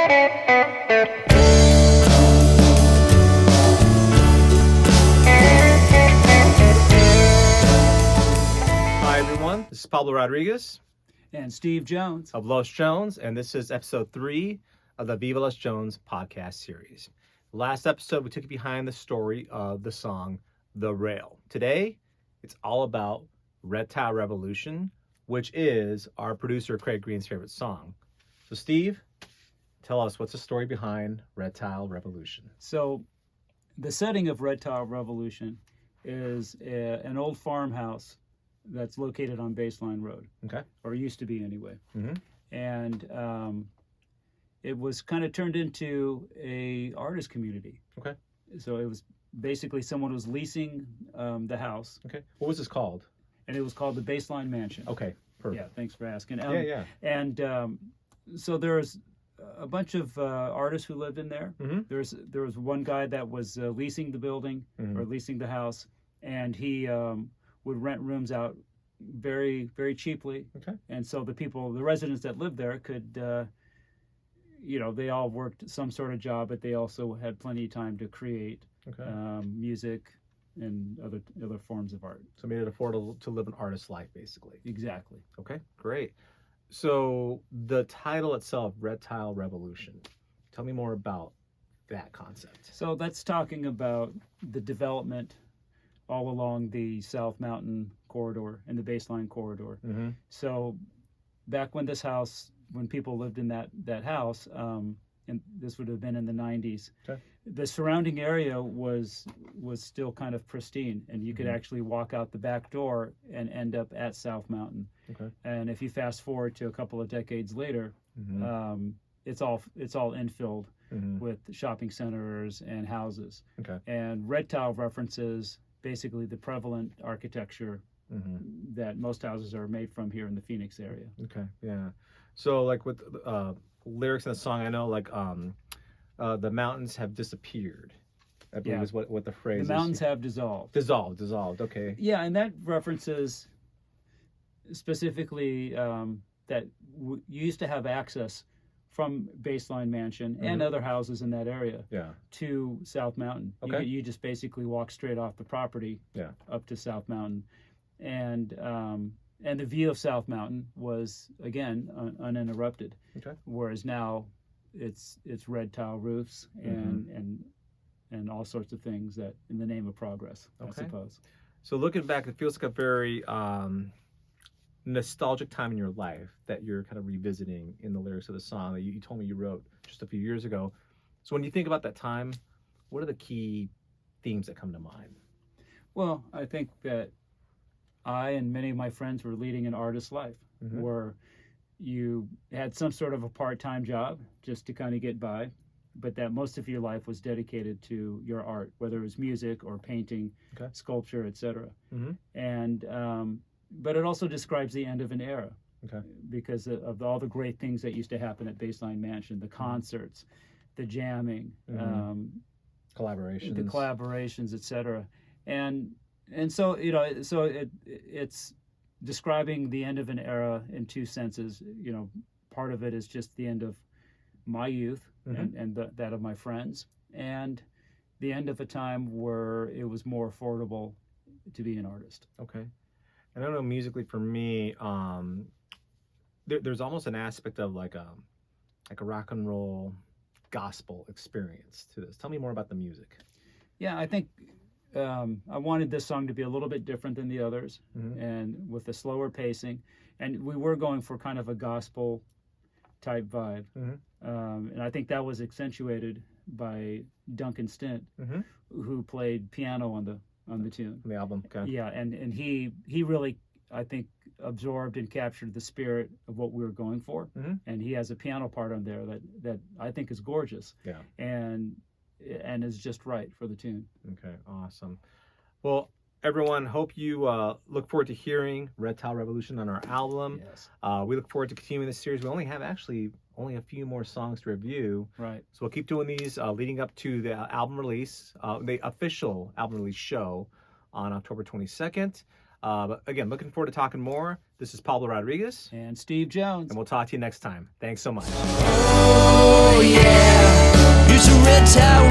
Hi everyone, this is Pablo Rodriguez and Steve Jones of LosJones, and this is episode 3 of the Viva LosJones podcast series. Last episode, we took you behind the story of the song The Rail. Today, it's all about Reptile Revolution, which is our producer Craig Green's favorite song. So Steve, tell us, what's the story behind Reptile Revolution? So the setting of Reptile Revolution is an old farmhouse that's located on Baseline Road. Okay. Or used to be anyway. Mm-hmm. And it was kind of turned into a artist community. Okay. So it was basically someone was leasing the house. Okay. What was this called? And it was called the Baseline Mansion. Okay. Perfect. Yeah, thanks for asking. Yeah. And so there's a bunch of artists who lived in there. Mm-hmm. There was one guy that was leasing the building or leasing the house, and he would rent rooms out very, very cheaply. Okay. And so the residents that lived there could, they all worked some sort of job, but they also had plenty of time to create music and other forms of art. So made it affordable to live an artist's life, basically. Exactly. Okay, great. So the title itself, Reptile Revolution. Tell me more about that concept. So that's talking about the development all along the South Mountain corridor and the Baseline corridor. Mm-hmm. So back when people lived in that house, and this would have been in the 90s, okay, the surrounding area was still kind of pristine, and you could actually walk out the back door and end up at South Mountain. Okay. And if you fast forward to a couple of decades later, it's all infilled with shopping centers and houses. Okay. And Reptile references basically the prevalent architecture that most houses are made from here in the Phoenix area. Okay, yeah. So like with lyrics in the song, I know like the mountains have disappeared, I believe is what the phrase is. The mountains have dissolved. Dissolved, okay. Yeah, and that references specifically that you used to have access from Baseline Mansion and other houses in that area to South Mountain. Okay. You just basically walk straight off the property up to South Mountain. And the view of South Mountain was, again, uninterrupted. Okay. Whereas now it's red tile roofs and all sorts of things that in the name of progress, I suppose. So looking back, it feels like a very nostalgic time in your life that you're kind of revisiting in the lyrics of the song that you told me you wrote just a few years ago. So when you think about that time, what are the key themes that come to mind? Well, I think that I and many of my friends were leading an artist's life where you had some sort of a part-time job just to kind of get by, but that most of your life was dedicated to your art, whether it was music or painting, sculpture, etc. And but it also describes the end of an era because of all the great things that used to happen at Baseline Mansion, the concerts, the jamming, collaborations, etc. And so it's describing the end of an era in two senses. Part of it is just the end of my youth and that of my friends, and the end of a time where it was more affordable to be an artist. Okay. And I don't know, musically for me, there's almost an aspect of like a rock and roll gospel experience to this. Tell me more about the music. Yeah, I think I wanted this song to be a little bit different than the others, and with a slower pacing. And we were going for kind of a gospel type vibe. And I think that was accentuated by Duncan Stint, who played piano on the tune. On the album, okay. Yeah, and he really, I think, absorbed and captured the spirit of what we were going for. And he has a piano part on there that I think is gorgeous. Yeah. And is just right for the tune. Okay, awesome. Well, everyone, hope you look forward to hearing Reptile Revolution on our album. Yes. We look forward to continuing this series. We only have a few more songs to review. Right. So we'll keep doing these leading up to the album release, the official album release show on October 22nd. But again, looking forward to talking more. This is Pablo Rodriguez. And Steve Jones. And we'll talk to you next time. Thanks so much. Oh, yeah. tower.